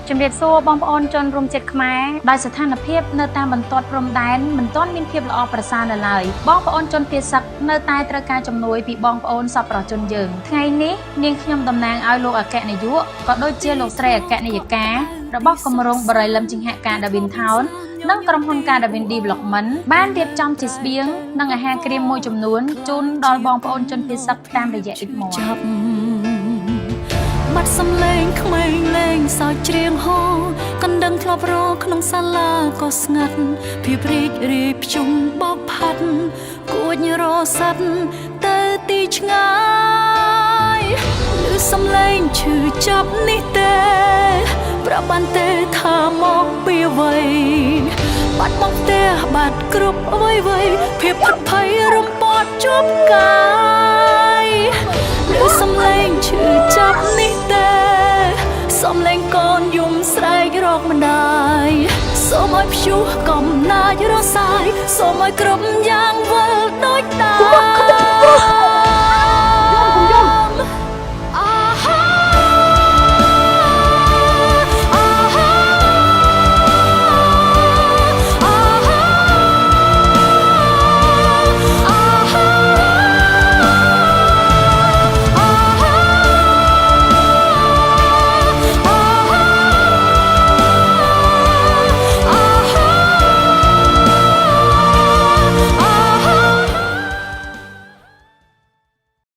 ជំរាបសួរបងប្អូនជនរួមជាតិខ្មែរដោយស្ថានភាពនៅតាមបន្ទាត់ព្រំដែនមិនទាន់មានភាពល្អប្រសើរនៅឡើយបងប្អូនជនភៀសសឹកនៅតែត្រូវការជំនួយពីបងប្អូនសប្បុរសជនយើងថ្ងៃនេះនាងខ្ញុំតំណាងឲ្យលោកអគ្គនាយកក៏ដូចជាលោកស្រីអគ្គនាយិការបស់គម្រោងបរិយលឹមចិញ្ហាការ Darwin Town និងក្រុមហ៊ុនការ Darwin Development បានរៀបចំជាស្បៀងនិងអាហារក្រៀមមួយចំនួនជូនដល់បងប្អូនជនភៀសសឹកតាមរយៈដូចមកបាត់សំឡេងក្មេងលេងសើចច្រៀងហោកណ្ដឹងធ្លាប់រកក្នុងសាលាក៏ស្ងាត់ភាពរីករាយភ្ជុំបោកផាត់គួចរសាត់ទៅទីឆ្ងាយឬសំឡេងឈឺចាប់នេះទេប្រាប់បានទេថាមកពីអ្វីបាត់មកផ្ទះបាត់គ្រប់អ្វីភាពផិតភ័យរំពាត់ជាប់កាយឬសំឡេងឈឺចាប់នេះទេសំឡេងកូនយំស្រែករកម្ដាយសូមឲ្យព្យុះកំណាចរសាយសូមឲ្យគ្រប់យ៉ាងវិលដូចតា